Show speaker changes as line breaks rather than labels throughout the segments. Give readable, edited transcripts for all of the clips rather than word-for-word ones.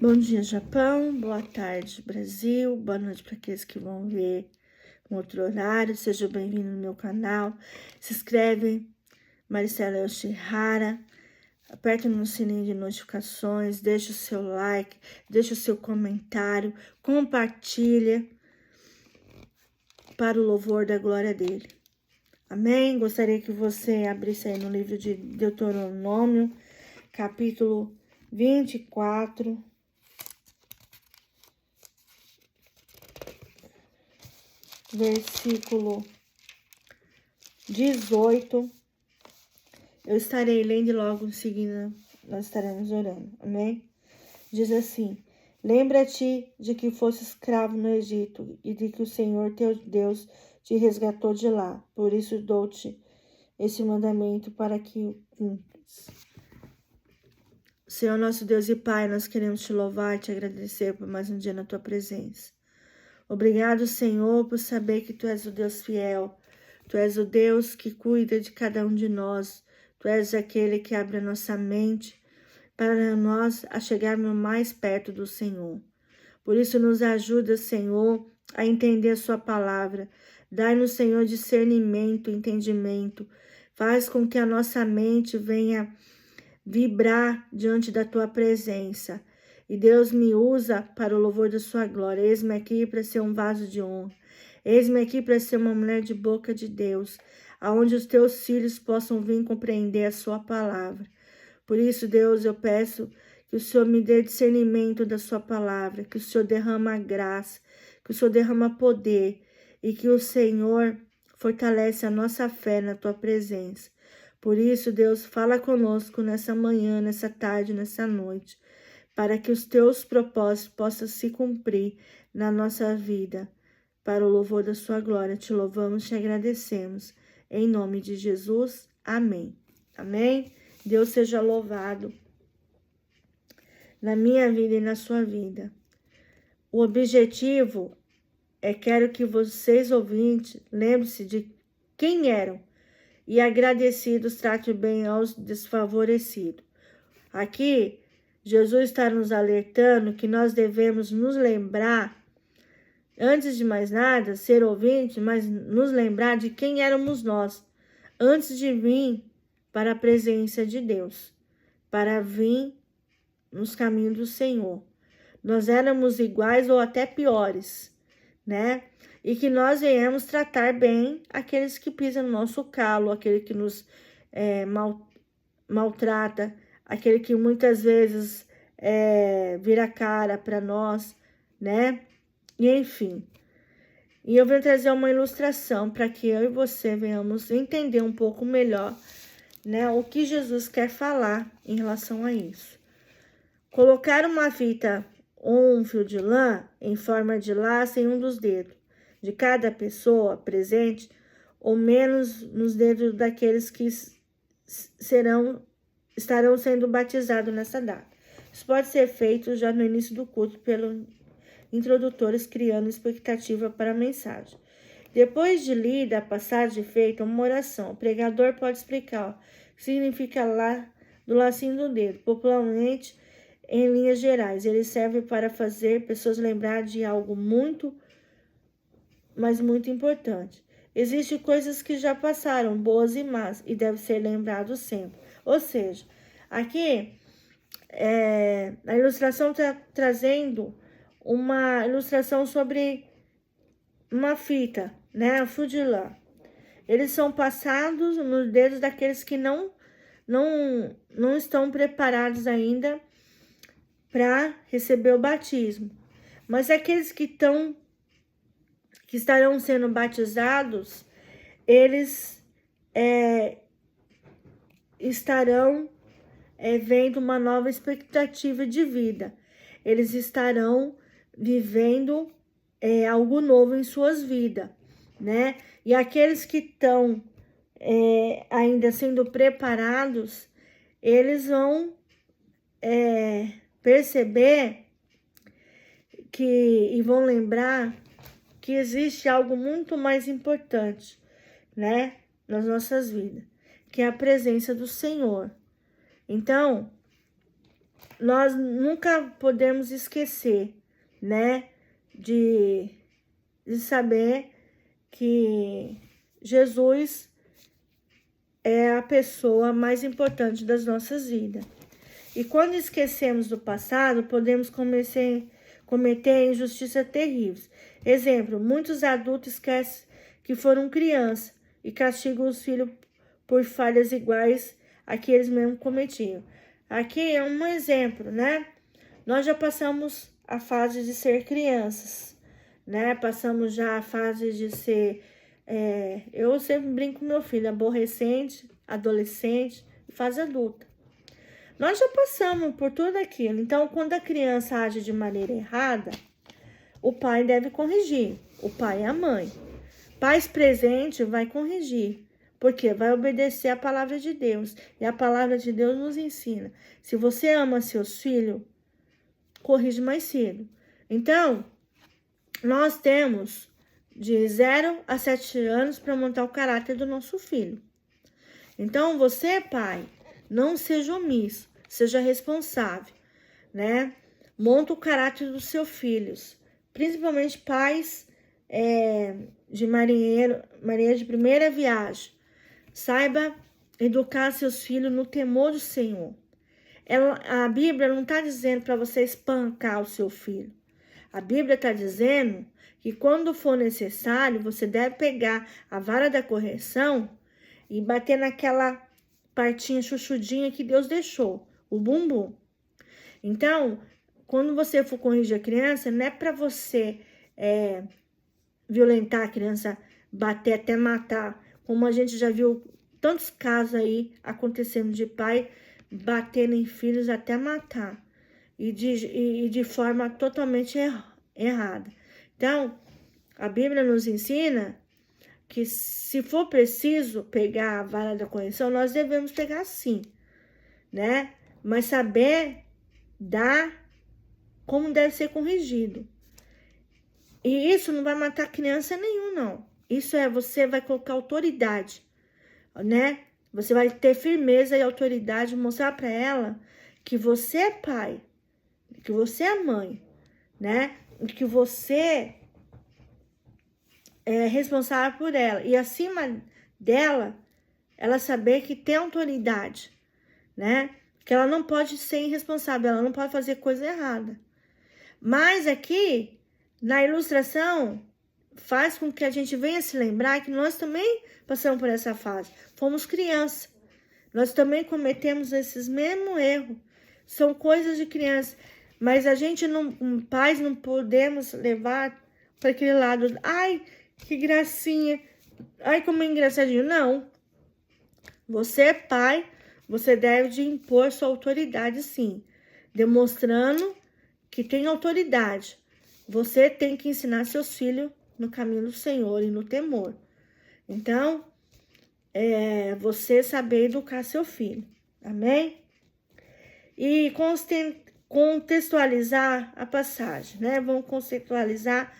Bom dia, Japão. Boa tarde, Brasil. Boa noite para aqueles que vão ver um outro horário. Seja bem-vindo no meu canal. Se inscreve, Maricela Yoshihara. Aperta no sininho de notificações. Deixa o seu like, deixa o seu comentário. Compartilha para o louvor da glória dele. Amém? Gostaria que você abrisse aí no livro de Deuteronômio, capítulo 24. Versículo 18, eu estarei lendo e logo em seguida nós estaremos orando, amém? Diz assim: lembra-te de que fosse escravo no Egito e de que o Senhor teu Deus te resgatou de lá, por isso dou-te esse mandamento para que o cumpras. Senhor nosso Deus e Pai, nós queremos te louvar e te agradecer por mais um dia na tua presença. Obrigado, Senhor, por saber que Tu és o Deus fiel. Tu és o Deus que cuida de cada um de nós. Tu és aquele que abre a nossa mente para nós a chegarmos mais perto do Senhor. Por isso, nos ajuda, Senhor, a entender a Sua palavra. Dai-nos, Senhor, discernimento, entendimento. Faz com que a nossa mente venha vibrar diante da Tua presença. E Deus me usa para o louvor da sua glória. Eis-me aqui para ser um vaso de honra. Eis-me aqui para ser uma mulher de boca de Deus, aonde os teus filhos possam vir compreender a sua palavra. Por isso, Deus, eu peço que o Senhor me dê discernimento da sua palavra, que o Senhor derrama graça, que o Senhor derrama poder e que o Senhor fortalece a nossa fé na tua presença. Por isso, Deus, fala conosco nessa manhã, nessa tarde, nessa noite, para que os teus propósitos possam se cumprir na nossa vida, para o louvor da sua glória. Te louvamos, te agradecemos. Em nome de Jesus, amém. Amém? Deus seja louvado na minha vida e na sua vida. O objetivo é quero que vocês, ouvintes, lembrem-se de quem eram e agradecidos trate bem aos desfavorecidos. Aqui, Jesus está nos alertando que nós devemos nos lembrar, antes de mais nada, ser ouvinte, mas nos lembrar de quem éramos nós, antes de vir para a presença de Deus, para vir nos caminhos do Senhor. Nós éramos iguais ou até piores, né? E que nós venhamos tratar bem aqueles que pisam no nosso calo, aquele que nos maltrata, aquele que muitas vezes vira cara para nós, né? E enfim. E eu vou trazer uma ilustração para que eu e você venhamos entender um pouco melhor, né, o que Jesus quer falar em relação a isso. Colocar uma fita ou um fio de lã em forma de laço em um dos dedos de cada pessoa presente, ou menos nos dedos daqueles que estarão sendo batizados nessa data. Isso pode ser feito já no início do culto pelos introdutores, criando expectativa para a mensagem. Depois de lida a passagem feita, uma oração. O pregador pode explicar o que significa lá do lacinho do dedo. Popularmente, em linhas gerais, ele serve para fazer pessoas lembrar de algo muito, mas muito importante. Existem coisas que já passaram, boas e más, e devem ser lembrados sempre. Ou seja, aqui a ilustração está trazendo uma ilustração sobre uma fita, né? Fio de lã. Eles são passados nos dedos daqueles que não estão preparados ainda para receber o batismo. Mas aqueles que estarão sendo batizados, eles estarão vendo uma nova expectativa de vida. Eles estarão vivendo algo novo em suas vidas, né? E aqueles que estão ainda sendo preparados, eles vão perceber e vão lembrar que existe algo muito mais importante, né, nas nossas vidas, que é a presença do Senhor. Então, nós nunca podemos esquecer, né, de saber que Jesus é a pessoa mais importante das nossas vidas. E quando esquecemos do passado, podemos cometer injustiças terríveis. Exemplo, muitos adultos esquecem que foram crianças e castigam os filhos por falhas iguais a que eles mesmos cometiam. Aqui é um exemplo, né? Nós já passamos a fase de ser crianças, né? Passamos já a fase de ser... eu sempre brinco com meu filho, aborrecente, adolescente e fase adulta. Nós já passamos por tudo aquilo. Então, quando a criança age de maneira errada, o pai deve corrigir. O pai e a mãe. Pais presentes vai corrigir. Porque vai obedecer a palavra de Deus. E a palavra de Deus nos ensina. Se você ama seus filhos, corrige mais cedo. Então, nós temos de 0 a 7 anos para montar o caráter do nosso filho. Então, você, pai, não seja omisso, seja responsável, né? Monta o caráter dos seus filhos, principalmente pais de marinheiro de primeira viagem. Saiba educar seus filhos no temor do Senhor. A Bíblia não está dizendo para você espancar o seu filho. A Bíblia está dizendo que quando for necessário, você deve pegar a vara da correção e bater naquela partinha chuchudinha que Deus deixou, o bumbum. Então, quando você for corrigir a criança, não é para você violentar a criança, bater até matar, como a gente já viu tantos casos aí acontecendo de pai batendo em filhos até matar, e de forma totalmente errada. Então, a Bíblia nos ensina que se for preciso pegar a vara da correção, nós devemos pegar sim, né? Mas saber dar como deve ser corrigido. E isso não vai matar criança nenhuma, não. Isso você vai colocar autoridade, né? Você vai ter firmeza e autoridade, mostrar para ela que você é pai, que você é mãe, né? E que você é responsável por ela. E acima dela, ela saber que tem autoridade, né? Que ela não pode ser irresponsável, ela não pode fazer coisa errada. Mas aqui, na ilustração, faz com que a gente venha se lembrar que nós também passamos por essa fase. Fomos crianças. Nós também cometemos esses mesmos erros. São coisas de criança. Mas a gente não, pais, não podemos levar para aquele lado. Ai, que gracinha. Ai, como é engraçadinho. Não. Você é pai, você deve de impor sua autoridade, sim. Demonstrando que tem autoridade. Você tem que ensinar seus filhos no caminho do Senhor e no temor. Então, você saber educar seu filho. Amém? E contextualizar a passagem, né? Vamos contextualizar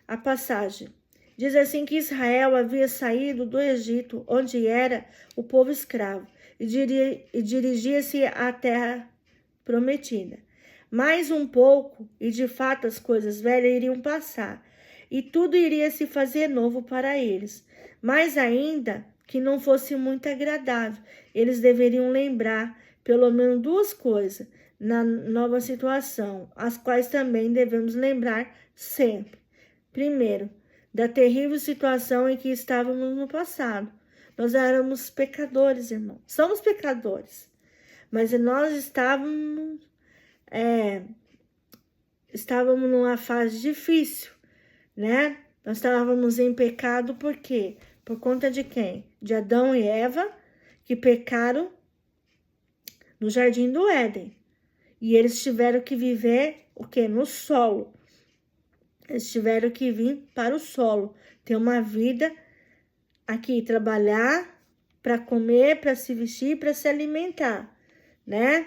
a passagem. Diz assim que Israel havia saído do Egito, onde era o povo escravo, e dirigia-se à terra prometida. Mais um pouco, e de fato as coisas velhas iriam passar, e tudo iria se fazer novo para eles. Mas ainda que não fosse muito agradável, eles deveriam lembrar pelo menos duas coisas na nova situação, as quais também devemos lembrar sempre. Primeiro, da terrível situação em que estávamos no passado. Nós éramos pecadores, irmão. Somos pecadores. Mas nós estávamos numa fase difícil, né? Nós estávamos em pecado por quê? Por conta de quem? De Adão e Eva, que pecaram no Jardim do Éden. E eles tiveram que viver o quê? No solo. Eles tiveram que vir para o solo, ter uma vida aqui, trabalhar para comer, para se vestir, para se alimentar, né?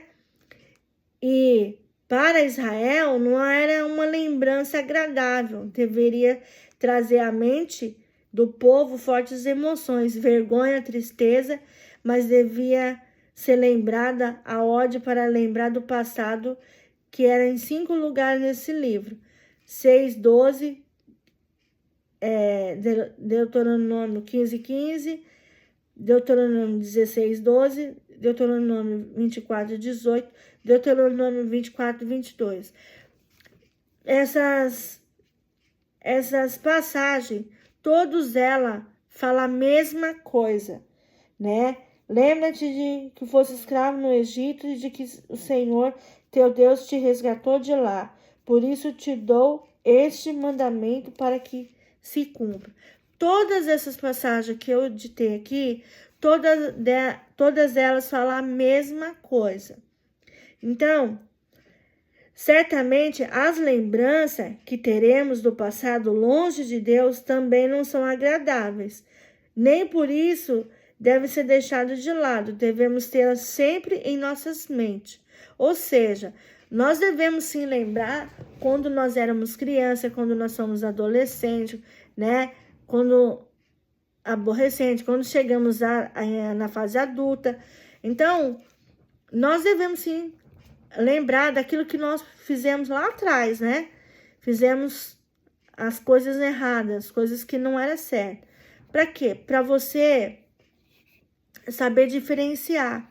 E para Israel não era uma lembrança agradável, deveria trazer à mente do povo fortes emoções, vergonha, tristeza, mas devia ser lembrada a ordem para lembrar do passado, que era em 5 lugares nesse livro. 6:12, Deuteronômio 15:15, Deuteronômio 16:12, Deuteronômio 24:18, Deuteronômio 24:22. Essas passagens, todas elas falam a mesma coisa, né? Lembra-te de que fosse escravo no Egito e de que o Senhor, teu Deus, te resgatou de lá. Por isso te dou este mandamento para que se cumpra. Todas essas passagens que eu ditei aqui, todas elas falam a mesma coisa. Então, certamente as lembranças que teremos do passado longe de Deus também não são agradáveis. Nem por isso devem ser deixadas de lado. Devemos tê-las sempre em nossas mentes. Ou seja, nós devemos sim lembrar quando nós éramos crianças, quando nós somos adolescentes, né? Quando chegamos na fase adulta. Então, nós devemos sim lembrar daquilo que nós fizemos lá atrás, né? Fizemos as coisas erradas, coisas que não era certo. Para quê? Para você saber diferenciar,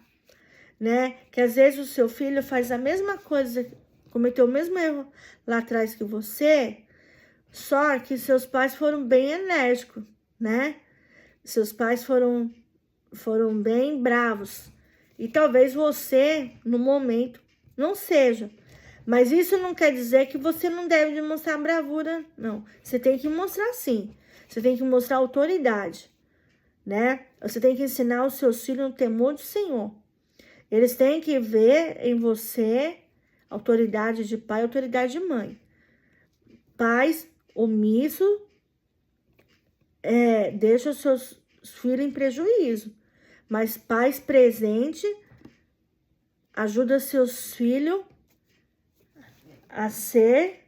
né? Que às vezes o seu filho faz a mesma coisa, cometeu o mesmo erro lá atrás que você, só que seus pais foram bem enérgicos, né? Seus pais foram bem bravos. E talvez você, no momento, não seja. Mas isso não quer dizer que você não deve demonstrar bravura, não. Você tem que mostrar sim. Você tem que mostrar autoridade, né? Você tem que ensinar os seus filhos no temor do Senhor. Eles têm que ver em você autoridade de pai, autoridade de mãe. Pais omissos deixam os seus filhos em prejuízo. Mas pais presentes ajudam seus filhos a ser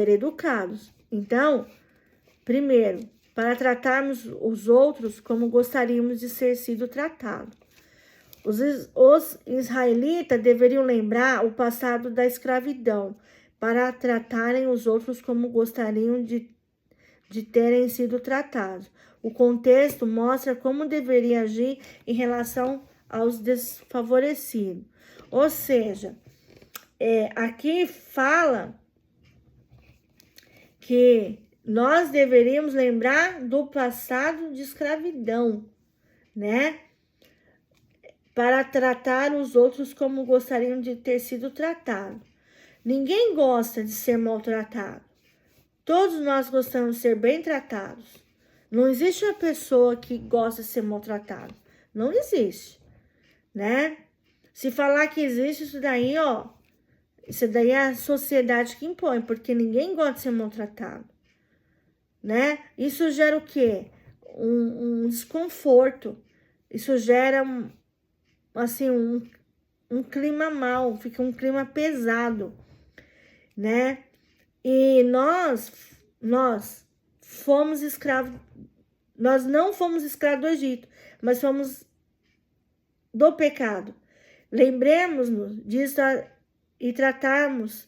educados. Então, primeiro, para tratarmos os outros como gostaríamos de ser sido tratados. Os israelitas deveriam lembrar o passado da escravidão, para tratarem os outros como gostariam de terem sido tratados. O contexto mostra como deveria agir em relação aos desfavorecidos. Ou seja, aqui fala que nós deveríamos lembrar do passado de escravidão, né? Para tratar os outros como gostariam de ter sido tratados. Ninguém gosta de ser maltratado. Todos nós gostamos de ser bem tratados. Não existe uma pessoa que gosta de ser maltratada. Não existe, né? Se falar que existe isso daí, isso daí é a sociedade que impõe, porque ninguém gosta de ser maltratado, né? Isso gera o quê? Um desconforto. Isso gera, assim, um clima mau, fica um clima pesado, né? E nós fomos escravos, nós não fomos escravos do Egito, mas fomos do pecado. Lembremos-nos disso e tratarmos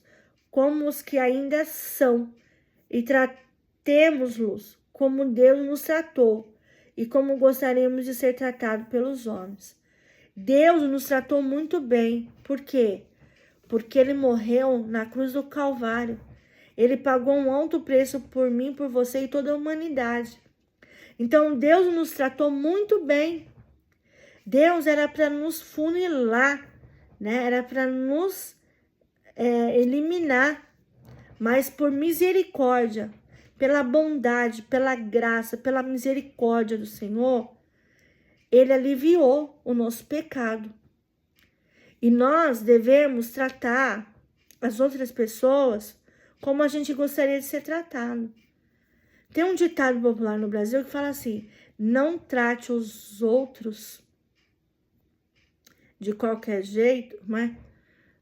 como os que ainda são, e tratemos-los como Deus nos tratou e como gostaríamos de ser tratados pelos homens. Deus nos tratou muito bem. Por quê? Porque Ele morreu na cruz do Calvário. Ele pagou um alto preço por mim, por você e toda a humanidade. Então, Deus nos tratou muito bem. Deus era para nos funilar, né? Era para nos eliminar. Mas por misericórdia, pela bondade, pela graça, pela misericórdia do Senhor, Ele aliviou o nosso pecado. E nós devemos tratar as outras pessoas como a gente gostaria de ser tratado. Tem um ditado popular no Brasil que fala assim: não trate os outros de qualquer jeito, mas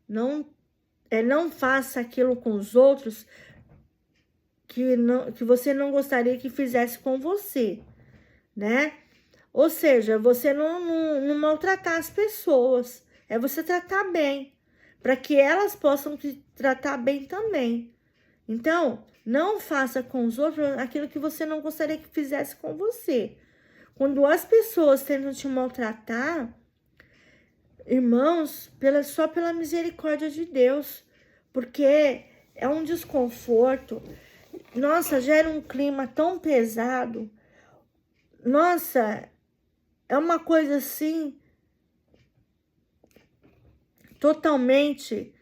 não faça aquilo com os outros que você não gostaria que fizesse com você, né? Ou seja, você não maltratar as pessoas. É você tratar bem, para que elas possam te tratar bem também. Então, não faça com os outros aquilo que você não gostaria que fizesse com você. Quando as pessoas tentam te maltratar, irmãos, só pela misericórdia de Deus, porque é um desconforto. Nossa, gera um clima tão pesado. Nossa, é uma coisa assim totalmente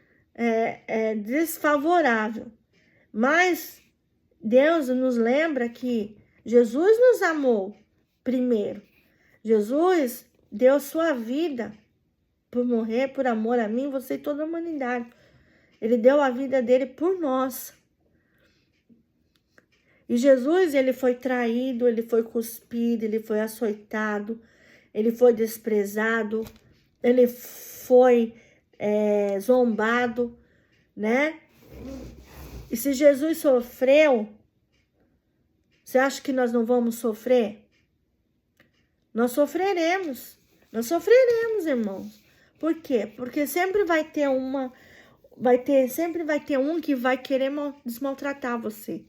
desfavorável. Mas Deus nos lembra que Jesus nos amou primeiro. Jesus deu sua vida por morrer, por amor a mim, você e toda a humanidade. Ele deu a vida dele por nós. E Jesus, ele foi traído, ele foi cuspido, ele foi açoitado, ele foi desprezado, ele foi zombado, né? E se Jesus sofreu, você acha que nós não vamos sofrer? Nós sofreremos, irmãos. Por quê? Porque sempre vai ter um que vai querer desmaltratar você.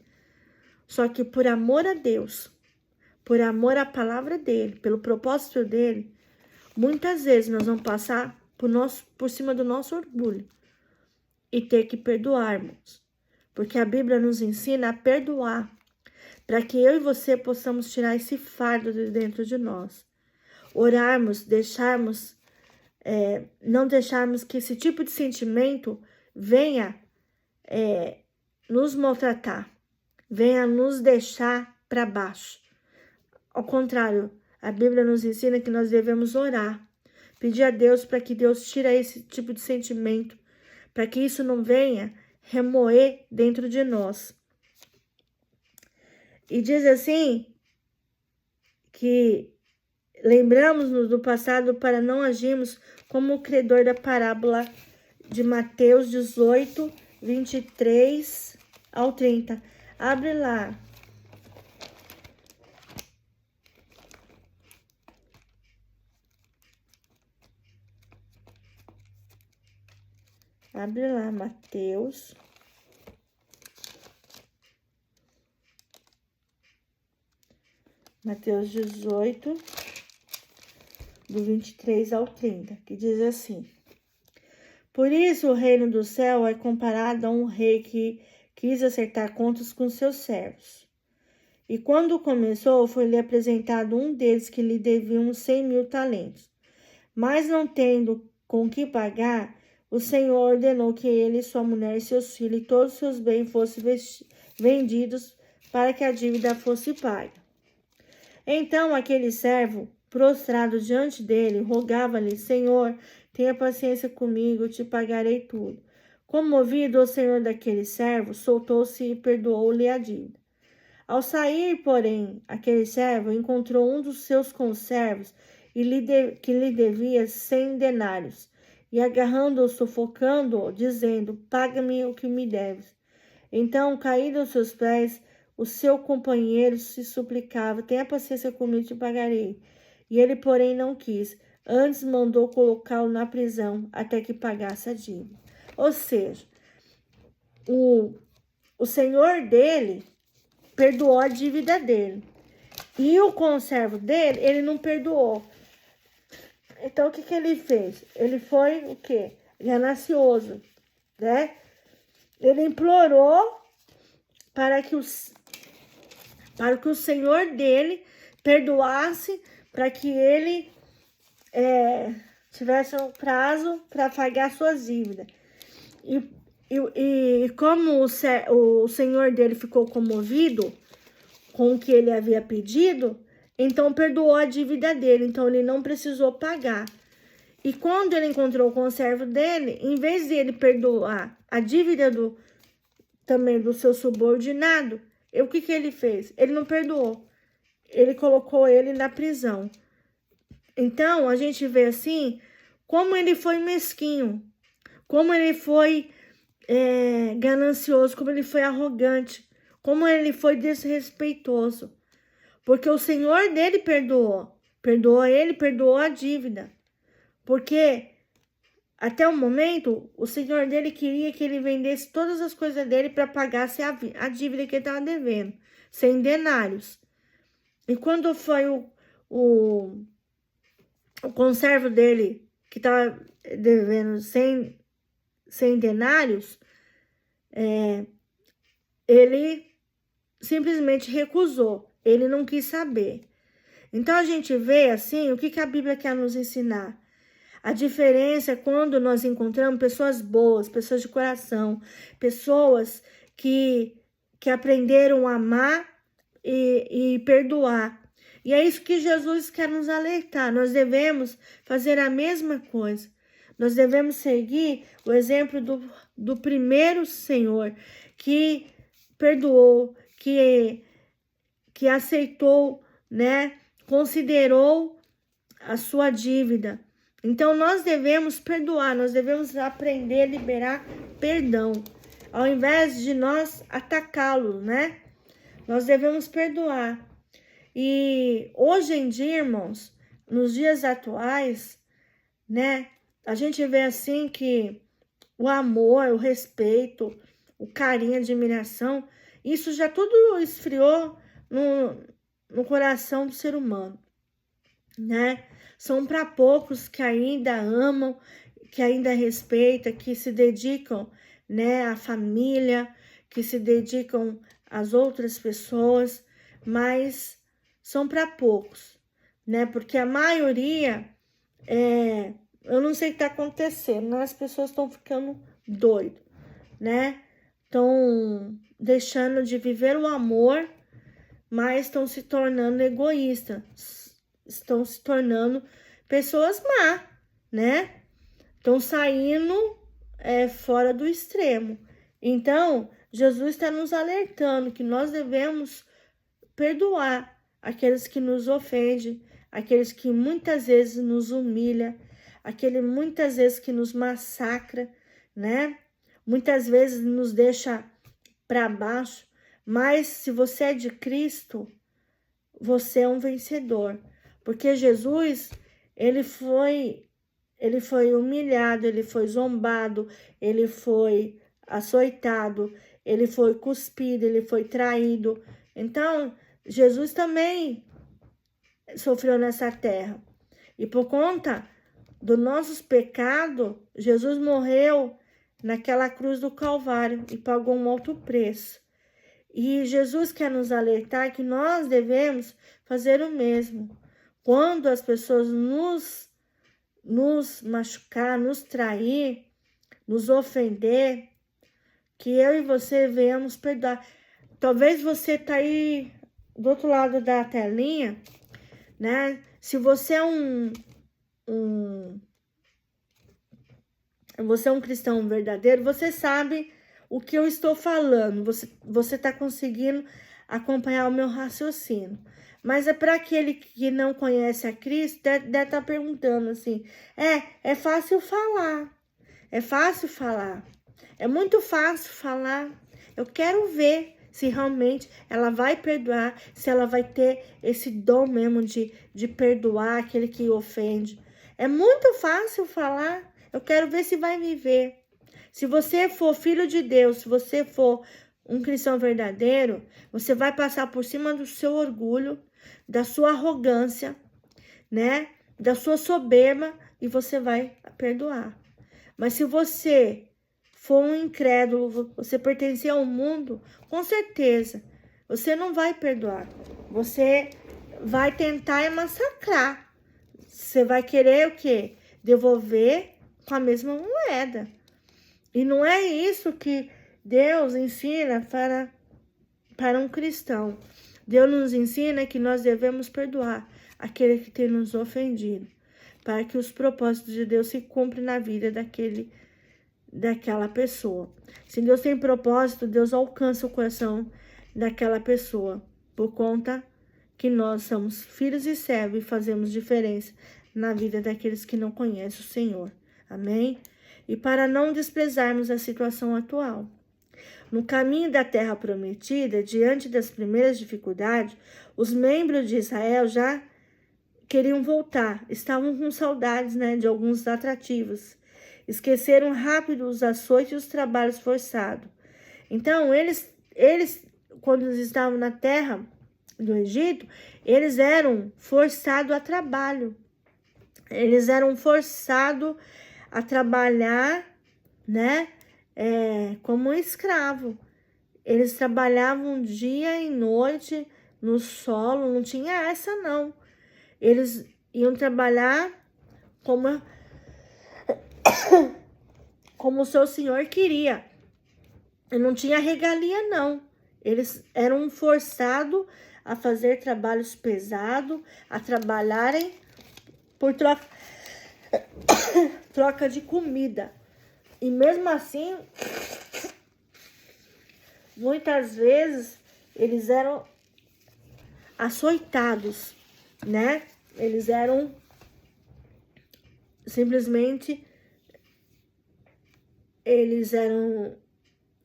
Só que por amor a Deus, por amor à palavra dele, pelo propósito dele, muitas vezes nós vamos passar por cima do nosso orgulho e ter que perdoarmos. Porque a Bíblia nos ensina a perdoar, para que eu e você possamos tirar esse fardo de dentro de nós. Orarmos, não deixarmos que esse tipo de sentimento venha nos maltratar, venha nos deixar para baixo. Ao contrário, a Bíblia nos ensina que nós devemos orar, pedir a Deus para que Deus tire esse tipo de sentimento, para que isso não venha remoer dentro de nós. E diz assim, que lembramos-nos do passado para não agirmos como o credor da parábola de Mateus 18, 23 ao 30. Abre lá. Abre lá, Mateus. Mateus 18, do 23 ao 30, que diz assim: Por isso o reino do céu é comparado a um rei que quis acertar contas com seus servos. E quando começou, foi-lhe apresentado um deles que lhe devia uns 100.000 talentos. Mas não tendo com que pagar, o Senhor ordenou que ele, sua mulher, seus filhos e todos os seus bens fossem vendidos para que a dívida fosse paga. Então aquele servo, prostrado diante dele, rogava-lhe: Senhor, tenha paciência comigo, te pagarei tudo. Comovido, o senhor daquele servo soltou-se e perdoou-lhe a dívida. Ao sair, porém, aquele servo encontrou um dos seus conservos que lhe devia 100 denários, e agarrando-o, sufocando-o, dizendo: Paga-me o que me deves. Então, caído aos seus pés, o seu companheiro se suplicava: Tenha paciência comigo, te pagarei. E ele, porém, não quis. Antes mandou colocá-lo na prisão até que pagasse a dívida. Ou seja, o senhor dele perdoou a dívida dele. E o conservo dele, ele não perdoou. Então, o que ele fez? Ele foi o quê? Ganancioso, né? Ele implorou para que o senhor dele perdoasse, para que ele tivesse um prazo para pagar suas dívidas. E como o senhor dele ficou comovido com o que ele havia pedido, então perdoou a dívida dele, então ele não precisou pagar. E quando ele encontrou o conservo dele, em vez de ele perdoar a dívida também do seu subordinado, o que ele fez? Ele não perdoou. Ele colocou ele na prisão. Então, a gente vê assim, como ele foi mesquinho, como ele foi ganancioso, como ele foi arrogante, como ele foi desrespeitoso. Porque o senhor dele perdoou. Perdoou ele, perdoou a dívida. Porque até o momento, o senhor dele queria que ele vendesse todas as coisas dele para pagar a dívida que ele estava devendo, 100 denários. E quando foi o conservo dele, que estava devendo 100 denários, ele simplesmente recusou. Ele não quis saber. Então, a gente vê, assim, o que a Bíblia quer nos ensinar. A diferença é quando nós encontramos pessoas boas, pessoas de coração, pessoas que aprenderam a amar e perdoar. E é isso que Jesus quer nos alertar. Nós devemos fazer a mesma coisa. Nós devemos seguir o exemplo do primeiro Senhor, que perdoou, que aceitou, né? Considerou a sua dívida. Então, nós devemos perdoar, nós devemos aprender a liberar perdão, ao invés de nós atacá-lo, né? Nós devemos perdoar. E hoje em dia, irmãos, nos dias atuais, né? A gente vê assim que o amor, o respeito, o carinho, a admiração, isso já tudo esfriou no coração do ser humano, né? São para poucos que ainda amam, que ainda respeitam, que se dedicam, né, à família, que se dedicam às outras pessoas, mas são para poucos, né? Porque a maioria, eu não sei o que está acontecendo, né? As pessoas estão ficando doidas, né? Estão deixando de viver o amor, mas estão se tornando egoístas. Estão se tornando pessoas má, né? Estão saindo fora do extremo. Então, Jesus está nos alertando que nós devemos perdoar aqueles que nos ofendem, aqueles que muitas vezes nos humilham, aquele muitas vezes que nos massacra, né? Muitas vezes nos deixa para baixo. Mas se você é de Cristo, você é um vencedor. Porque Jesus, ele foi humilhado, ele foi zombado, ele foi açoitado, ele foi cuspido, ele foi traído. Então, Jesus também sofreu nessa terra. E por conta dos nossos pecados, Jesus morreu naquela cruz do Calvário e pagou um alto preço. E Jesus quer nos alertar que nós devemos fazer o mesmo. Quando as pessoas nos machucar, nos trair, nos ofender, que eu e você venhamos perdoar. Talvez você está aí do outro lado da telinha, né? Se você é você é um cristão verdadeiro, você sabe o que eu estou falando. Você está conseguindo acompanhar o meu raciocínio. Mas é para aquele que não conhece a Cristo, deve estar perguntando assim, é fácil falar, é fácil falar, é muito fácil falar. Eu quero ver se realmente ela vai perdoar, se ela vai ter esse dom mesmo de perdoar aquele que ofende. É muito fácil falar, eu quero ver se vai viver. Se você for filho de Deus, se você for um cristão verdadeiro, você vai passar por cima do seu orgulho, da sua arrogância, né? Da sua soberba, e você vai perdoar. Mas se você for um incrédulo, você pertencer ao mundo, com certeza, você não vai perdoar. Você vai tentar massacrar. Você vai querer o quê? Devolver com a mesma moeda. E não é isso que Deus ensina para um cristão. Deus nos ensina que nós devemos perdoar aquele que tem nos ofendido, para que os propósitos de Deus se cumprem na vida daquela pessoa. Se Deus tem propósito, Deus alcança o coração daquela pessoa, por conta que nós somos filhos e servos e fazemos diferença na vida daqueles que não conhecem o Senhor. Amém? E para não desprezarmos a situação atual. No caminho da terra prometida, diante das primeiras dificuldades, os membros de Israel queriam voltar, estavam com saudades, né, de alguns atrativos. Esqueceram rápido os açoites e os trabalhos forçados. Então, eles, quando eles estavam na terra do Egito, eles eram forçados a trabalho. Eles eram forçados a trabalhar, né, como escravo. Eles trabalhavam dia e noite no solo, não tinha essa não. Eles iam trabalhar como o seu senhor queria. E não tinha regalia não. Eles eram forçados a fazer trabalhos pesados, a trabalharem por troca de comida. E mesmo assim, muitas vezes eles eram açoitados, né? Eles eram simplesmente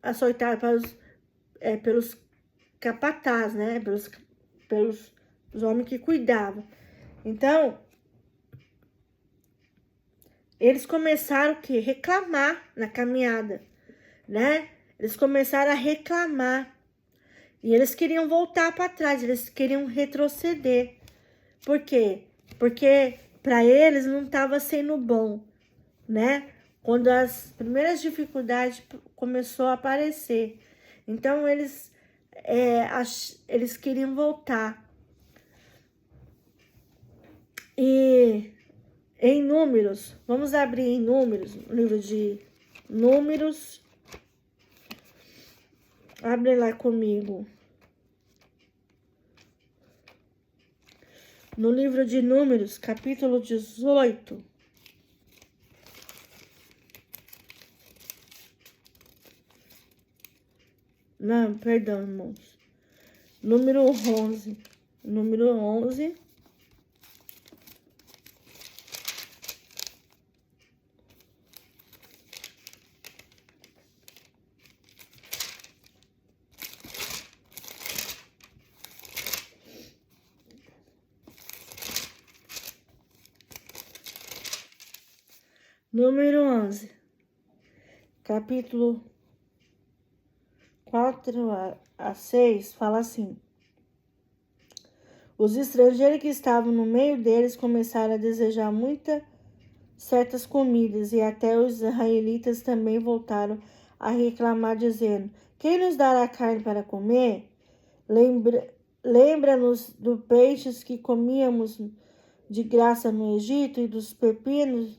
açoitados pelos capataz, né? Pelos homens que cuidavam. Então, eles começaram a reclamar na caminhada, né? Eles começaram a reclamar. E eles queriam voltar para trás, eles queriam retroceder. Por quê? Porque para eles não estava sendo bom, né? Quando as primeiras dificuldades começou a aparecer. Então, eles queriam voltar. E em Números, vamos abrir em Números, o livro de Números. Abre lá comigo. No livro de Números, capítulo 18. Não, perdão, irmãos. Número 11. Número 11. Número 11, capítulo 4 a 6, fala assim: os estrangeiros que estavam no meio deles começaram a desejar certas comidas, e até os israelitas também voltaram a reclamar, dizendo: quem nos dará carne para comer? Lembra-nos dos peixes que comíamos de graça no Egito, e dos pepinos,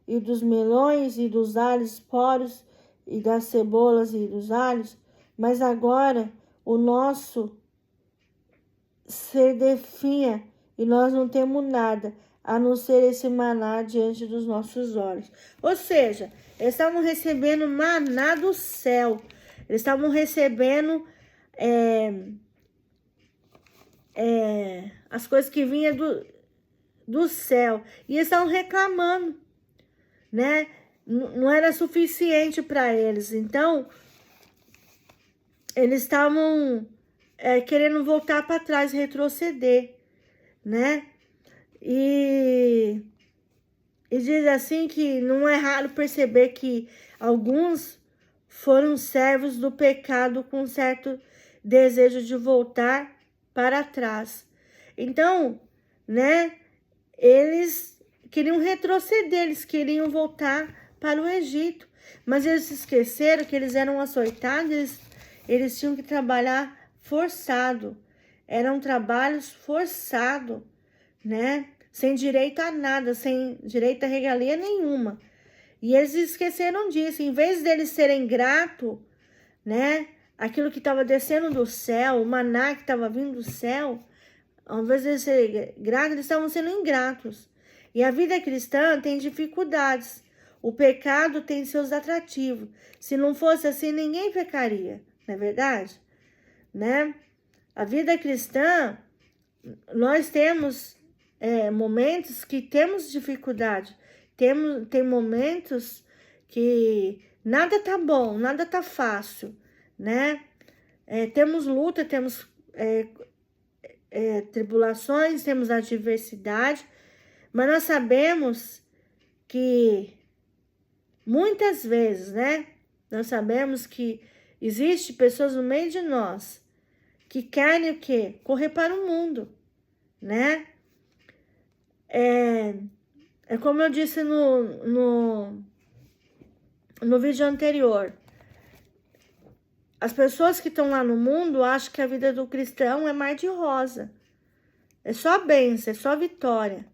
e dos melões, e dos alhos poros, e das cebolas e dos alhos. Mas agora o nosso ser definha, e nós não temos nada, a não ser esse maná diante dos nossos olhos. Ou seja, eles estavam recebendo maná do céu. Eles estavam recebendo as coisas que vinham do céu. E eles estavam reclamando, né? Não era suficiente para eles. Então, eles estavam querendo voltar para trás, retroceder, né? E diz assim que não é raro perceber que alguns foram servos do pecado com certo desejo de voltar para trás. Então, né? Eles queriam retroceder, eles queriam voltar para o Egito. Mas eles se esqueceram que eles eram açoitados, eles tinham que trabalhar forçado. Eram trabalhos forçados, né? Sem direito a nada, sem direito a regalia nenhuma. E eles esqueceram disso. Em vez deles serem gratos, né? Aquilo que estava descendo do céu, o maná que estava vindo do céu, ao invés de serem gratos, eles estavam sendo ingratos. E a vida cristã tem dificuldades. O pecado tem seus atrativos. Se não fosse assim, ninguém pecaria, não é verdade? Né? A vida cristã, nós temos momentos que temos dificuldade. Tem momentos que nada tá bom, nada tá fácil, né? Temos luta, temos tribulações, temos adversidade, mas nós sabemos que muitas vezes, né? Nós sabemos que existe pessoas no meio de nós que querem o quê? Correr para o mundo, né? É como eu disse no vídeo anterior. As pessoas que estão lá no mundo acham que a vida do cristão é mar de rosa. É só bênção, é só vitória.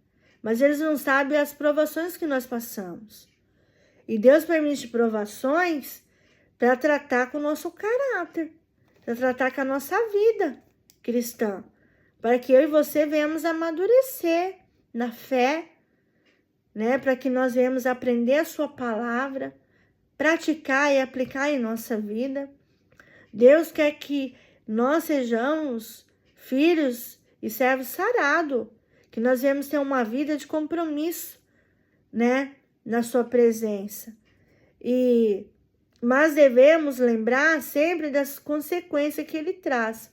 Mas eles não sabem as provações que nós passamos. E Deus permite provações para tratar com o nosso caráter, para tratar com a nossa vida cristã, para que eu e você venhamos amadurecer na fé, né? Para que nós venhamos aprender a sua palavra, praticar e aplicar em nossa vida. Deus quer que nós sejamos filhos e servos sarados, que nós venhamos ter uma vida de compromisso, né, na sua presença. Mas devemos lembrar sempre das consequências que ele traz.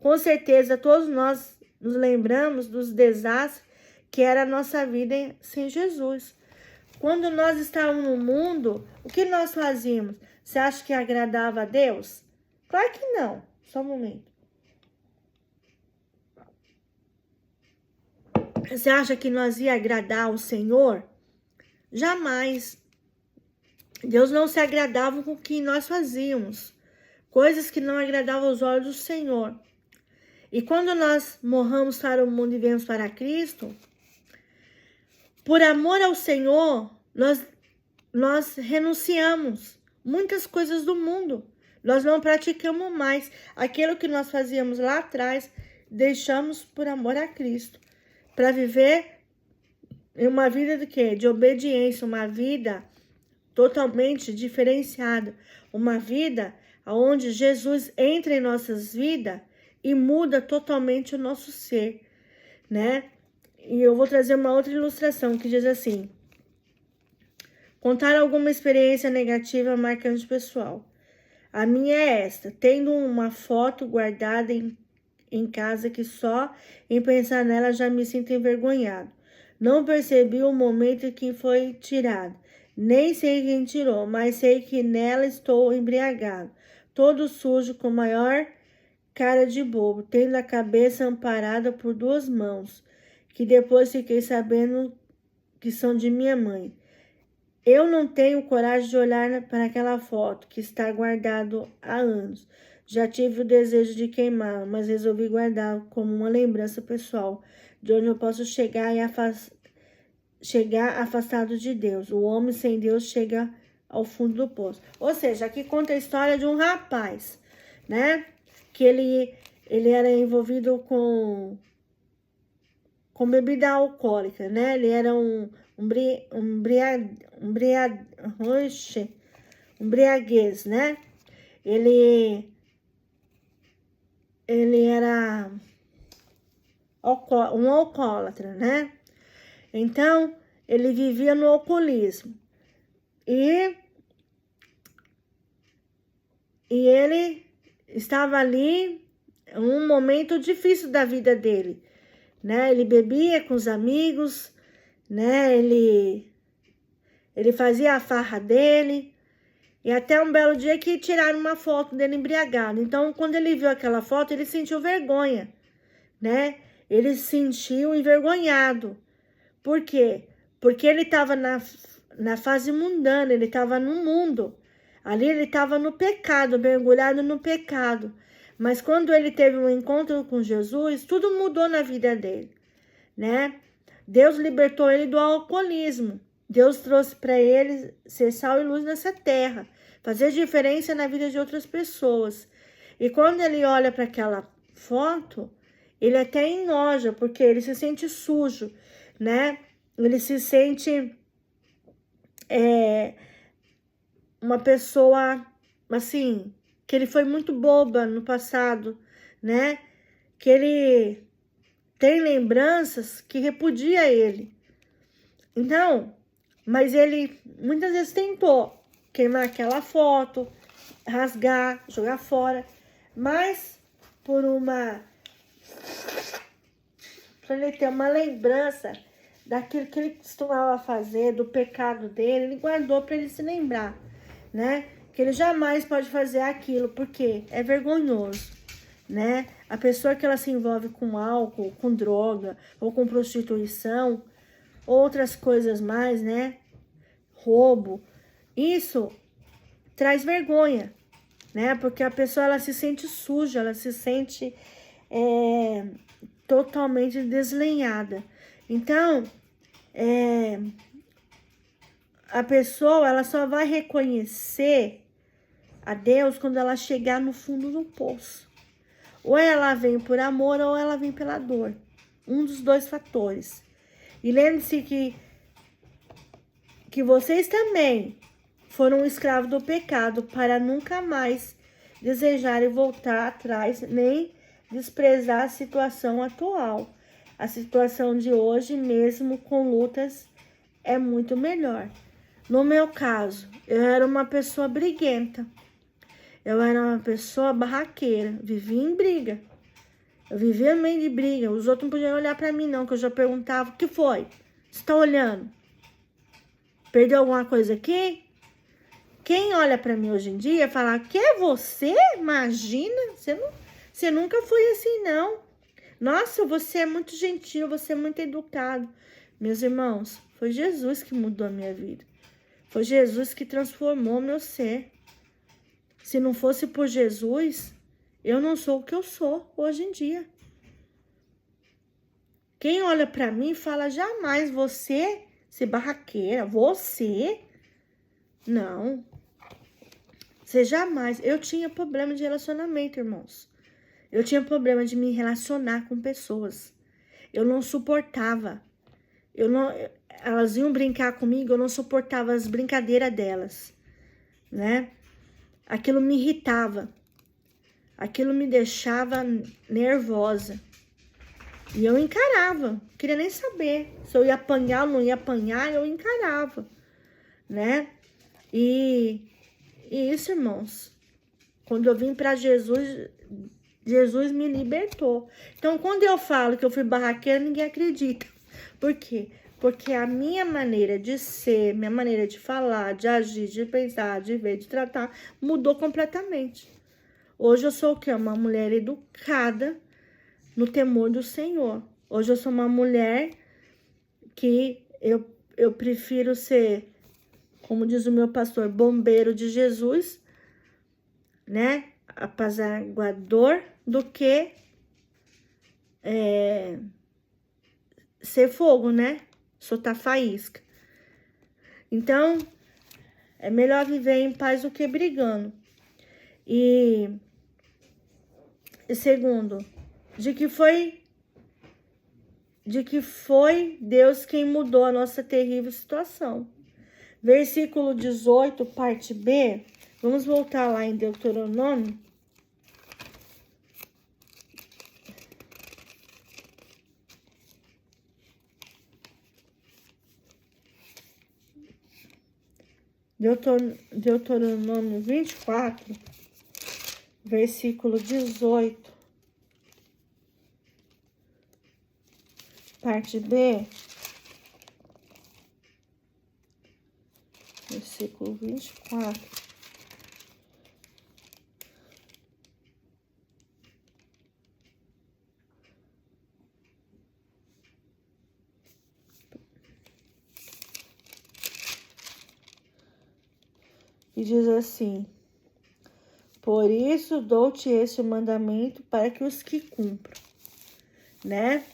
Com certeza, todos nós nos lembramos dos desastres que era a nossa vida sem Jesus. Quando nós estávamos no mundo, o que nós fazíamos? Você acha que agradava a Deus? Claro que não. Só um momento. Você acha que nós ia agradar o Senhor? Jamais. Deus não se agradava com o que nós fazíamos. Coisas que não agradavam aos olhos do Senhor. E quando nós morramos para o mundo e viemos para Cristo, por amor ao Senhor, nós renunciamos muitas coisas do mundo. Nós não praticamos mais aquilo que nós fazíamos lá atrás, deixamos por amor a Cristo, para viver uma vida de quê? De obediência, uma vida totalmente diferenciada, uma vida onde Jesus entra em nossas vidas e muda totalmente o nosso ser, né? E eu vou trazer uma outra ilustração que diz assim: contar alguma experiência negativa marcante pessoal. A minha é esta: tendo uma foto guardada em casa que só em pensar nela já me sinto envergonhado. Não percebi o momento em que foi tirado. Nem sei quem tirou, mas sei que nela estou embriagado, todo sujo, com maior cara de bobo, tendo a cabeça amparada por 2 mãos, que depois fiquei sabendo que são de minha mãe. Eu não tenho coragem de olhar para aquela foto que está guardada há anos. Já tive o desejo de queimá-la, mas resolvi guardar como uma lembrança pessoal, de onde eu posso chegar afastado de Deus. O homem sem Deus chega ao fundo do poço. Ou seja, aqui conta a história de um rapaz, né? Que ele era envolvido com bebida alcoólica, né? Ele era embriaguez, né? Ele era um alcoólatra, né? Então, ele vivia no alcoolismo. E ele estava ali em um momento difícil da vida dele, né? Ele bebia com os amigos, né? Ele fazia a farra dele, e até um belo dia que tiraram uma foto dele embriagado. Então, quando ele viu aquela foto, ele sentiu vergonha, né? Ele se sentiu envergonhado. Por quê? Porque ele estava na fase mundana, ele estava no mundo. Ali ele estava no pecado, mergulhado no pecado. Mas quando ele teve um encontro com Jesus, tudo mudou na vida dele, né? Deus libertou ele do alcoolismo. Deus trouxe para ele ser sal e luz nessa terra, fazer diferença na vida de outras pessoas. E quando ele olha para aquela foto, ele até enoja, porque ele se sente sujo, né? Ele se sente uma pessoa, assim, que ele foi muito boba no passado, né? Que ele tem lembranças que repudia ele. Então, mas ele muitas vezes tentou queimar aquela foto, rasgar, jogar fora, mas por uma para ele ter uma lembrança daquilo que ele costumava fazer, do pecado dele, ele guardou para ele se lembrar, né? Que ele jamais pode fazer aquilo, porque é vergonhoso, né? A pessoa que ela se envolve com álcool, com droga, ou com prostituição, outras coisas mais, né? Roubo, isso traz vergonha, né? Porque a pessoa, ela se sente suja, ela se sente totalmente deslenhada. Então, a pessoa, ela só vai reconhecer a Deus quando ela chegar no fundo do poço. Ou ela vem por amor ou ela vem pela dor. Um dos dois fatores. E lembre-se que vocês também foram escravos do pecado para nunca mais desejarem voltar atrás, nem desprezar a situação atual. A situação de hoje, mesmo com lutas, é muito melhor. No meu caso, eu era uma pessoa briguenta. Eu era uma pessoa barraqueira. Vivia em briga. Eu vivia no meio de briga. Os outros não podiam olhar pra mim, não, que eu já perguntava: o que foi? Você tá olhando? Perdeu alguma coisa aqui? Quem olha pra mim hoje em dia fala: que é você? Imagina, você nunca foi assim, não. Nossa, você é muito gentil, você é muito educado. Meus irmãos, foi Jesus que mudou a minha vida. Foi Jesus que transformou meu ser. Se não fosse por Jesus, eu não sou o que eu sou hoje em dia. Quem olha pra mim fala: jamais você ser barraqueira, você? Não. Você jamais. Eu tinha problema de relacionamento, irmãos. Eu tinha problema de me relacionar com pessoas. Eu não suportava. Elas iam brincar comigo, eu não suportava as brincadeiras delas, né? Aquilo me irritava. Aquilo me deixava nervosa. E eu encarava. Não queria nem saber se eu ia apanhar ou não ia apanhar, eu encarava, né? E isso, irmãos, quando eu vim para Jesus, Jesus me libertou. Então, quando eu falo que eu fui barraqueira, ninguém acredita. Por quê? Porque a minha maneira de ser, minha maneira de falar, de agir, de pensar, de ver, de tratar, mudou completamente. Hoje eu sou o quê? Uma mulher educada no temor do Senhor. Hoje eu sou uma mulher que eu prefiro ser, como diz o meu pastor, bombeiro de Jesus, né? Apaziguador, do que ser fogo, né? Soltar faísca. Então, é melhor viver em paz do que brigando. E segundo, de que foi Deus quem mudou a nossa terrível situação. Versículo 18, parte B. Vamos voltar lá em Deuteronômio. Deuteronômio 24, versículo 18, parte B, versículo 24. E diz assim: por isso dou-te este mandamento para que os que cumpram, né?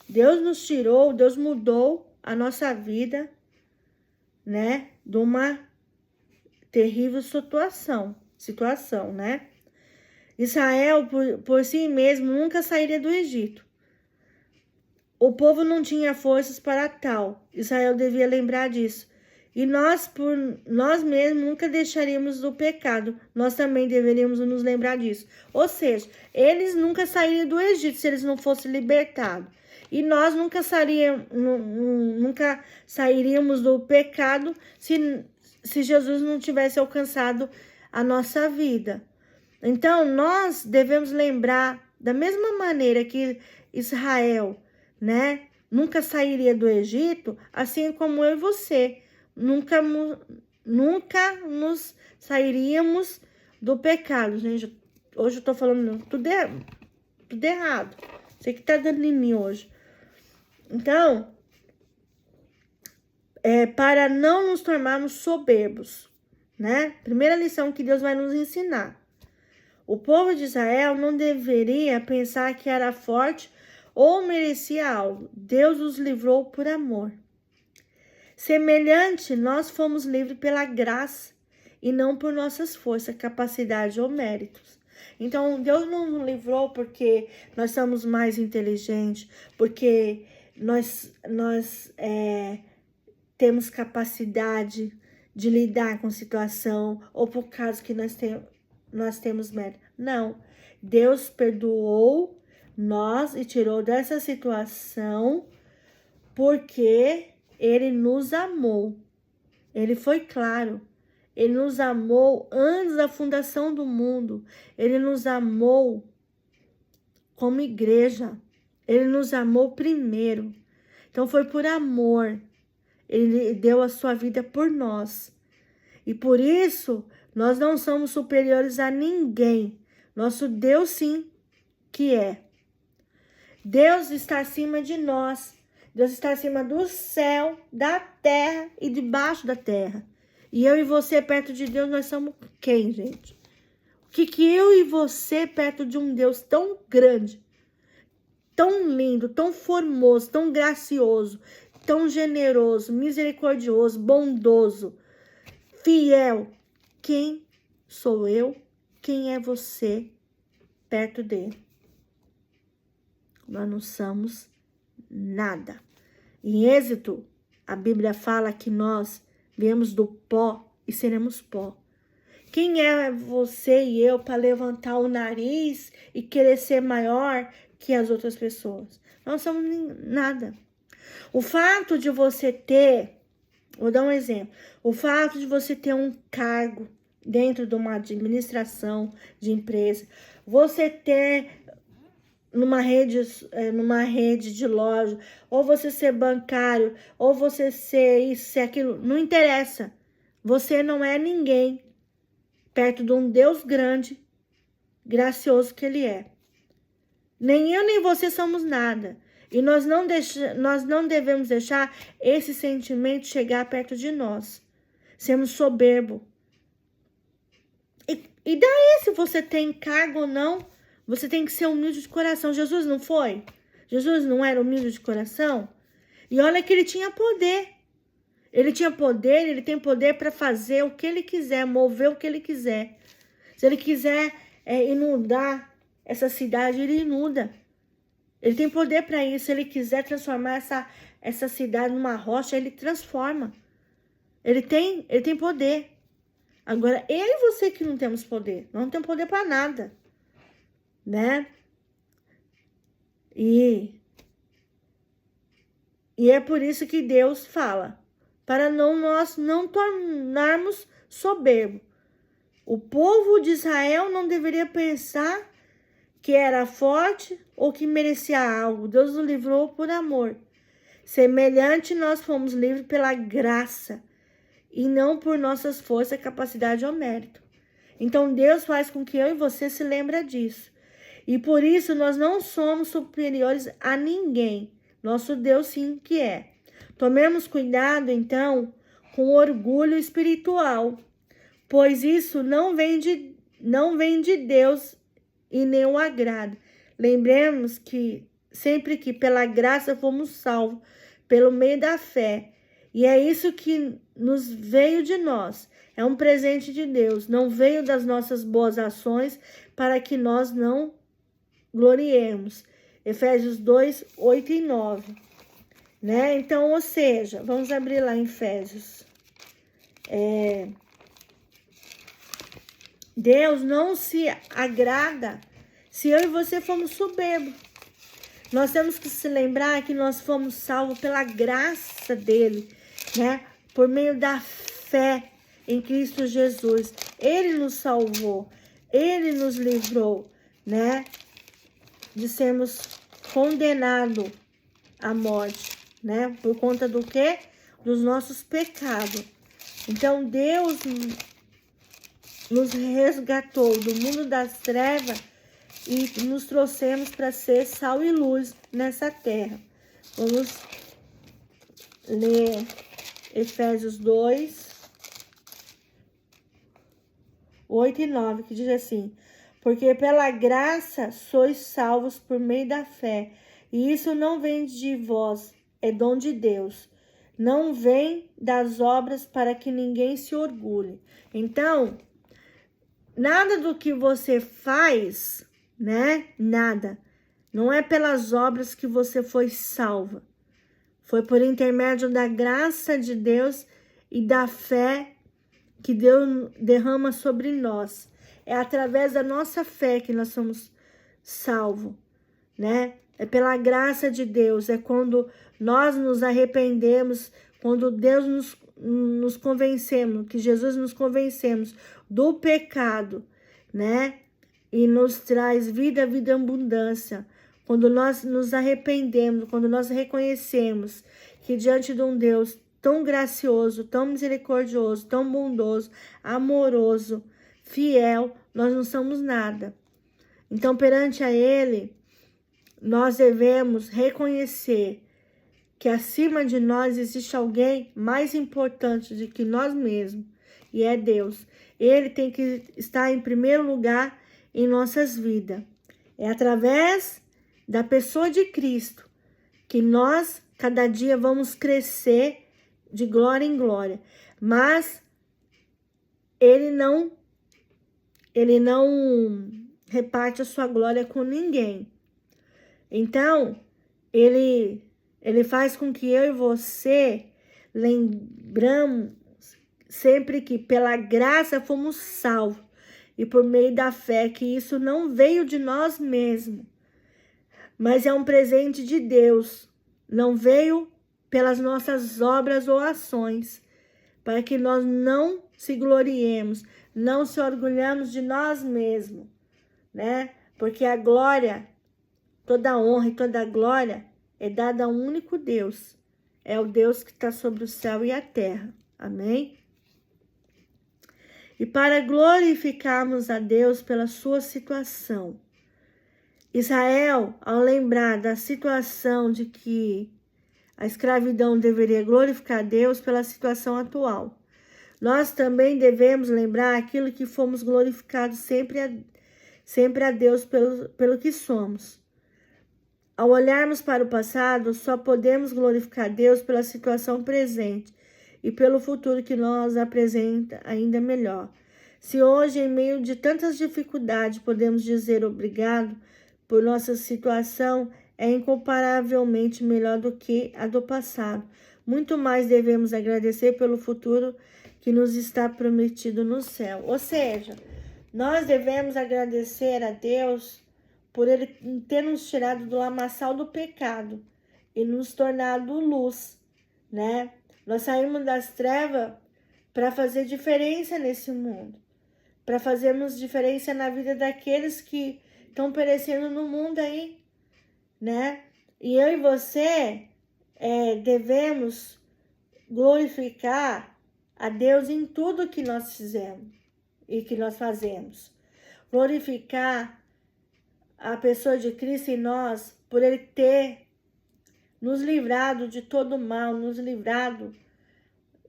Deus nos tirou, Deus mudou a nossa vida, né? De uma terrível situação, né? Israel, por si mesmo, nunca sairia do Egito. O povo não tinha forças para tal. Israel devia lembrar disso. E nós, por nós mesmos, nunca deixaríamos do pecado. Nós também deveríamos nos lembrar disso. Ou seja, eles nunca sairiam do Egito se eles não fossem libertados. E nós nunca sairíamos do pecado se Jesus não tivesse alcançado a nossa vida. Então, nós devemos lembrar, da mesma maneira que Israel né? Nunca sairia do Egito, assim como eu e você. Nunca nos sairíamos do pecado. Gente, hoje eu tô falando tudo errado. Sei que tá dando em mim hoje. Então, para não nos tornarmos soberbos, né? Primeira lição que Deus vai nos ensinar. O povo de Israel não deveria pensar que era forte ou merecia algo. Deus os livrou por amor. Semelhante, nós fomos livres pela graça e não por nossas forças, capacidade ou méritos. Então, Deus não nos livrou porque nós somos mais inteligentes, porque nós temos capacidade de lidar com situação ou por causa que nós temos mérito. Não. Deus perdoou nós e tirou dessa situação porque Ele nos amou. Ele foi claro. Ele nos amou antes da fundação do mundo. Ele nos amou como igreja. Ele nos amou primeiro. Então foi por amor. Ele deu a sua vida por nós. E por isso, nós não somos superiores a ninguém. Nosso Deus sim que é. Deus está acima de nós. Deus está acima do céu, da terra e debaixo da terra. E eu e você perto de Deus, nós somos quem, gente? O que eu e você perto de um Deus tão grande, tão lindo, tão formoso, tão gracioso, tão generoso, misericordioso, bondoso, fiel. Quem sou eu? Quem é você perto dele? Nós não somos nada. Em Êxodo, a Bíblia fala que nós viemos do pó e seremos pó. Quem é você e eu para levantar o nariz e querer ser maior que as outras pessoas? Nós não somos nada. O fato de você ter, vou dar um exemplo, o fato de você ter um cargo dentro de uma administração de empresa, você ter numa rede de loja, ou você ser bancário, ou você ser isso, ser aquilo, não interessa. Você não é ninguém perto de um Deus grande, gracioso que Ele é. Nem eu nem você somos nada. E nós não devemos deixar esse sentimento chegar perto de nós. Sermos soberbo. E daí se você tem cargo ou não, você tem que ser humilde de coração. Jesus não foi? Jesus não era humilde de coração? E olha que ele tinha poder. Ele tinha poder, ele tem poder para fazer o que ele quiser, mover o que ele quiser. Se ele quiser inundar essa cidade, ele inunda. Ele tem poder para isso. Se ele quiser transformar essa cidade numa rocha, ele transforma. Ele tem poder. Agora, eu e você que não temos poder. Nós não temos poder para nada. Né? E é por isso que Deus fala. Para nós não tornarmos soberbo. O povo de Israel não deveria pensar que era forte ou que merecia algo. Deus nos livrou por amor. Semelhante, nós fomos livres pela graça e não por nossas forças, capacidade ou mérito. Então, Deus faz com que eu e você se lembre disso. E por isso, nós não somos superiores a ninguém. Nosso Deus sim que é. Tomemos cuidado, então, com o orgulho espiritual, pois isso não vem de Deus e nem o agrada. Lembremos que sempre que pela graça fomos salvos, pelo meio da fé. E é isso que nos veio de nós. É um presente de Deus. Não veio das nossas boas ações para que nós não gloriemos. Efésios 2, 8 e 9. Né? Então, ou seja, vamos abrir lá em Efésios. Deus não se agrada se eu e você formos soberbos. Nós temos que se lembrar que nós fomos salvos pela graça dele, né? Por meio da fé em Cristo Jesus. Ele nos salvou, ele nos livrou, né? De sermos condenados a morte, né? Por conta do quê? Dos nossos pecados. Então, Deus nos resgatou do mundo das trevas e nos trouxemos para ser sal e luz nessa terra. Vamos ler Efésios 2, 8 e 9, que diz assim: porque pela graça sois salvos por meio da fé, e isso não vem de vós, é dom de Deus. Não vem das obras para que ninguém se orgulhe. Então, nada do que você faz, né? Nada. Não é pelas obras que você foi salva. Foi por intermédio da graça de Deus e da fé que Deus derrama sobre nós. É através da nossa fé que nós somos salvos, né? É pela graça de Deus, é quando nós nos arrependemos, quando Deus nos convencemos, que Jesus nos convencemos do pecado, né? E nos traz vida em abundância. Quando nós nos arrependemos, quando nós reconhecemos que diante de um Deus tão gracioso, tão misericordioso, tão bondoso, amoroso, fiel, nós não somos nada. Então, perante a Ele, nós devemos reconhecer que acima de nós existe alguém mais importante do que nós mesmos, e é Deus. Ele tem que estar em primeiro lugar em nossas vidas. É através da pessoa de Cristo que nós, cada dia, vamos crescer de glória em glória. Mas Ele não reparte a sua glória com ninguém. Então, ele faz com que eu e você lembramos sempre que pela graça fomos salvos e por meio da fé, que isso não veio de nós mesmos, mas é um presente de Deus. Não veio pelas nossas obras ou ações, para que nós não se gloriemos, não se orgulhamos de nós mesmos, né? Porque a glória, toda a honra e toda a glória é dada a um único Deus. É o Deus que está sobre o céu e a terra. Amém? E para glorificarmos a Deus pela sua situação, Israel, ao lembrar da situação de que a escravidão deveria glorificar a Deus pela situação atual, nós também devemos lembrar aquilo que fomos glorificados sempre a Deus pelo que somos. Ao olharmos para o passado, só podemos glorificar Deus pela situação presente e pelo futuro que nos apresenta ainda melhor. Se hoje, em meio de tantas dificuldades, podemos dizer obrigado por nossa situação, é incomparavelmente melhor do que a do passado. Muito mais devemos agradecer pelo futuro que nos está prometido no céu. Ou seja, nós devemos agradecer a Deus por Ele ter nos tirado do lamaçal do pecado e nos tornado luz, né? Nós saímos das trevas para fazer diferença nesse mundo, para fazermos diferença na vida daqueles que estão perecendo no mundo aí, né? E eu e você devemos glorificar a Deus em tudo que nós fizemos e que nós fazemos. Glorificar a pessoa de Cristo em nós por Ele ter nos livrado de todo mal, nos livrado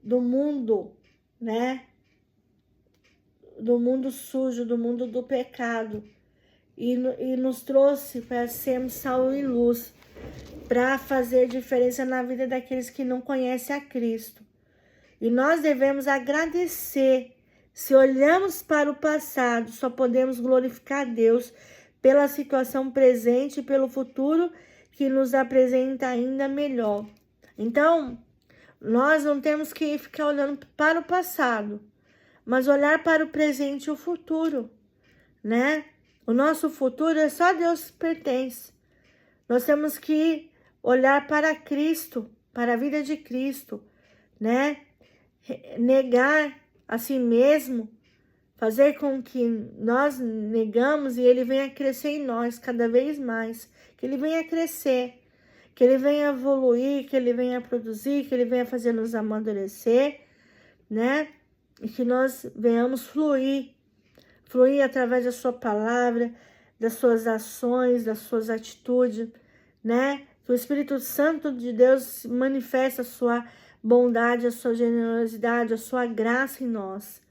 do mundo, né? Do mundo sujo, do mundo do pecado. E nos trouxe para sermos sal e luz, para fazer diferença na vida daqueles que não conhecem a Cristo. E nós devemos agradecer. Se olhamos para o passado, só podemos glorificar a Deus pela situação presente e pelo futuro que nos apresenta ainda melhor. Então, nós não temos que ficar olhando para o passado, mas olhar para o presente e o futuro, né? O nosso futuro é só Deus que pertence. Nós temos que olhar para Cristo, para a vida de Cristo, né? Negar a si mesmo, fazer com que nós negamos e Ele venha crescer em nós cada vez mais, que Ele venha crescer. que Ele venha evoluir, que Ele venha produzir, que Ele venha fazer nos amadurecer, né? E que nós venhamos fluir através da sua palavra, das suas ações, das suas atitudes, né? Que o Espírito Santo de Deus manifeste a sua bondade, a sua generosidade, a sua graça em nós.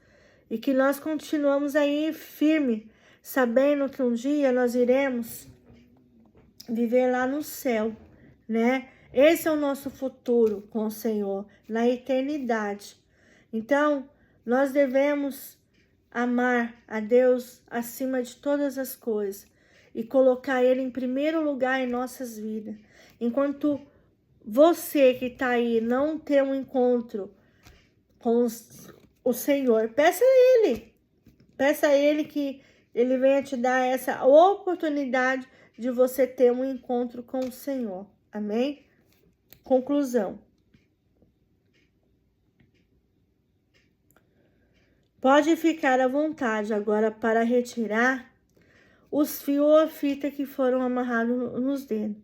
E que nós continuamos aí firme, sabendo que um dia nós iremos viver lá no céu, né? Esse é o nosso futuro com o Senhor, na eternidade. Então, nós devemos amar a Deus acima de todas as coisas e colocar Ele em primeiro lugar em nossas vidas. Enquanto você que está aí não ter um encontro com o Senhor, peça a Ele que Ele venha te dar essa oportunidade de você ter um encontro com o Senhor. Amém? Conclusão. Pode ficar à vontade agora para retirar os fios ou a fita que foram amarrados nos dedos.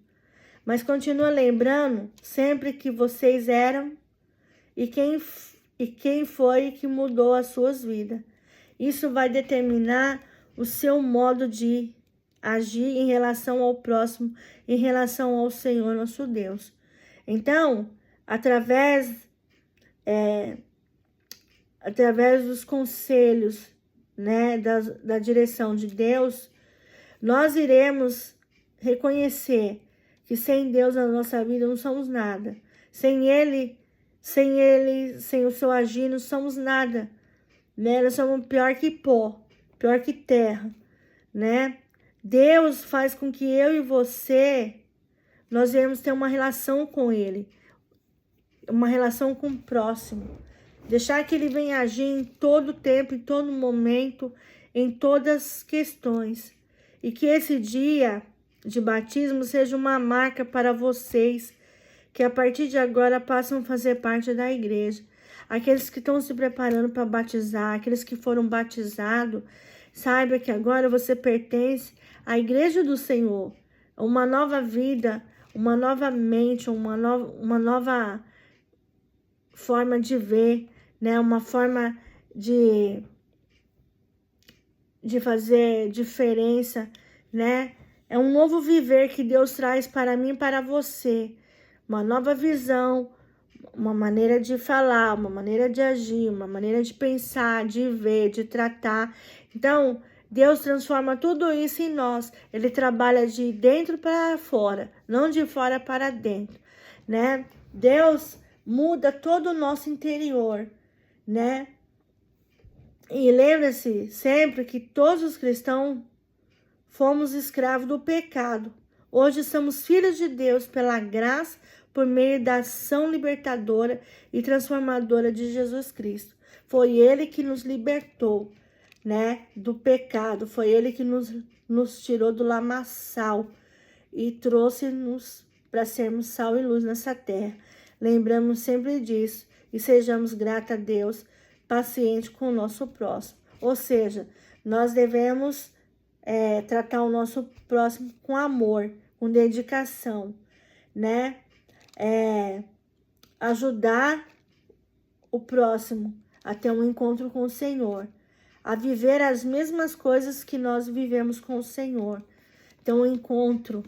Mas continua lembrando sempre que vocês eram e quem foi que mudou as suas vidas. Isso vai determinar o seu modo de agir em relação ao próximo, em relação ao Senhor nosso Deus. Então, através dos conselhos, né, da direção de Deus, nós iremos reconhecer que sem Deus na nossa vida não somos nada. Sem o seu agir, não somos nada, né? Nós somos pior que pó, pior que terra, né? Deus faz com que eu e você, nós iremos ter uma relação com Ele, uma relação com o próximo. Deixar que Ele venha agir em todo tempo, em todo momento, em todas as questões. E que esse dia de batismo seja uma marca para vocês, que a partir de agora passam a fazer parte da igreja. Aqueles que estão se preparando para batizar, aqueles que foram batizados, saiba que agora você pertence à igreja do Senhor. Uma nova vida, uma nova mente, uma nova forma de ver, né? Uma forma de fazer diferença, né? É um novo viver que Deus traz para mim e para você. Uma nova visão, uma maneira de falar, uma maneira de agir, uma maneira de pensar, de ver, de tratar. Então, Deus transforma tudo isso em nós. Ele trabalha de dentro para fora, não de fora para dentro, né? Deus muda todo o nosso interior, né? E lembre-se sempre que todos os cristãos fomos escravos do pecado. Hoje somos filhos de Deus pela graça, por meio da ação libertadora e transformadora de Jesus Cristo. Foi Ele que nos libertou, né, do pecado. Foi Ele que nos tirou do lamaçal e trouxe-nos para sermos sal e luz nessa terra. Lembramos sempre disso e sejamos gratos a Deus, paciente com o nosso próximo. Ou seja, nós devemos tratar o nosso próximo com amor, com dedicação, né? Ajudar o próximo a ter um encontro com o Senhor, a viver as mesmas coisas que nós vivemos com o Senhor. Então, um encontro,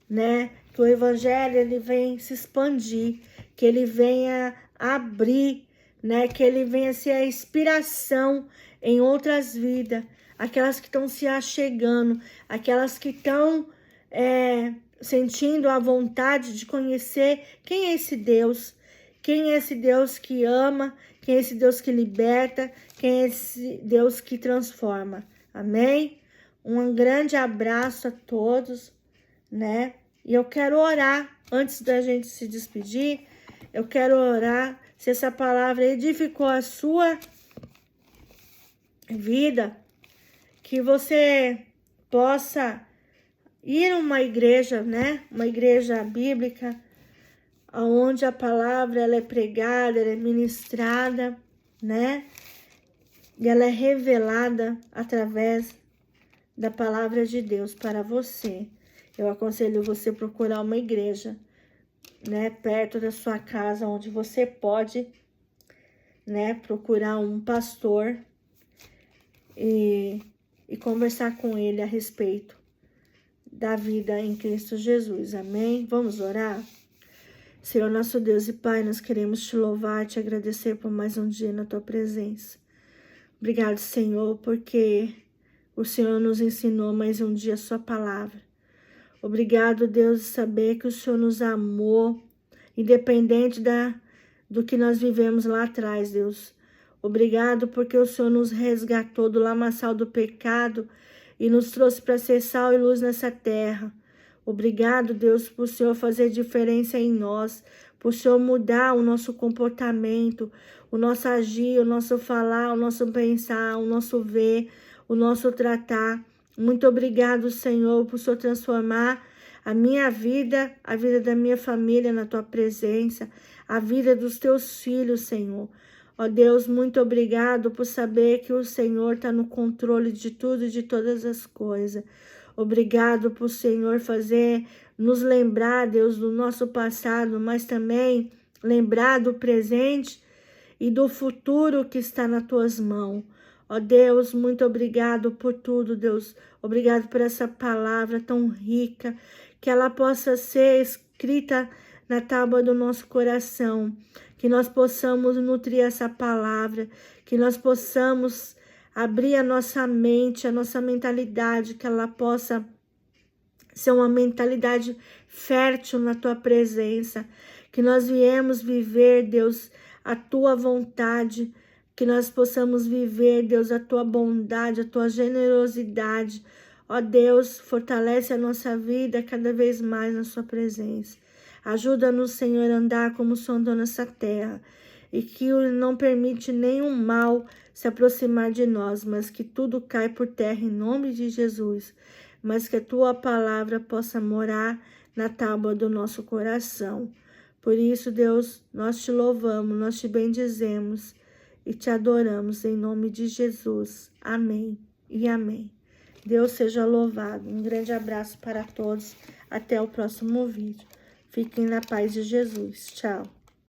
né? Que o Evangelho ele vem se expandir, que ele venha abrir, né? Que ele venha ser a inspiração em outras vidas, aquelas que estão se achegando, aquelas que estão sentindo a vontade de conhecer quem é esse Deus, quem é esse Deus que ama, quem é esse Deus que liberta, quem é esse Deus que transforma. Amém? Um grande abraço a todos, né? E eu quero orar, antes da gente se despedir, eu quero orar, se essa palavra edificou a sua vida, que você possa ir a uma igreja, né? Uma igreja bíblica, onde a palavra ela é pregada, ela é ministrada, né? E ela é revelada através da palavra de Deus para você. Eu aconselho você procurar uma igreja, né, perto da sua casa, onde você pode, né, procurar um pastor e conversar com ele a respeito da vida em Cristo Jesus. Amém? Vamos orar? Senhor, nosso Deus e Pai, nós queremos te louvar, te agradecer por mais um dia na tua presença. Obrigado, Senhor, porque o Senhor nos ensinou mais um dia a sua palavra. Obrigado, Deus, de saber que o Senhor nos amou, independente do que nós vivemos lá atrás, Deus. Obrigado porque o Senhor nos resgatou do lamaçal do pecado e nos trouxe para ser sal e luz nessa terra. Obrigado, Deus, por o Senhor fazer diferença em nós, por o Senhor mudar o nosso comportamento, o nosso agir, o nosso falar, o nosso pensar, o nosso ver, o nosso tratar. Muito obrigado, Senhor, por o Senhor transformar a minha vida, a vida da minha família na tua presença, a vida dos teus filhos, Senhor. Ó Deus, muito obrigado por saber que o Senhor está no controle de tudo e de todas as coisas. Obrigado por o Senhor nos lembrar, Deus, do nosso passado, mas também lembrar do presente e do futuro que está nas tuas mãos. Ó Deus, muito obrigado por tudo, Deus. Obrigado por essa palavra tão rica, que ela possa ser escrita na tábua do nosso coração, que nós possamos nutrir essa palavra, que nós possamos abrir a nossa mente, a nossa mentalidade, que ela possa ser uma mentalidade fértil na tua presença, que nós viemos viver, Deus, a tua vontade, que nós possamos viver, Deus, a tua bondade, a tua generosidade. Ó Deus, fortalece a nossa vida cada vez mais na sua presença. Ajuda-nos, Senhor, a andar como o Senhor andou nessa terra, e que não permite nenhum mal se aproximar de nós, mas que tudo cai por terra em nome de Jesus, mas que a tua palavra possa morar na tábua do nosso coração. Por isso, Deus, nós te louvamos, nós te bendizemos e te adoramos em nome de Jesus. Amém e amém. Deus seja louvado. Um grande abraço para todos. Até o próximo vídeo. Fiquem na paz de Jesus. Tchau.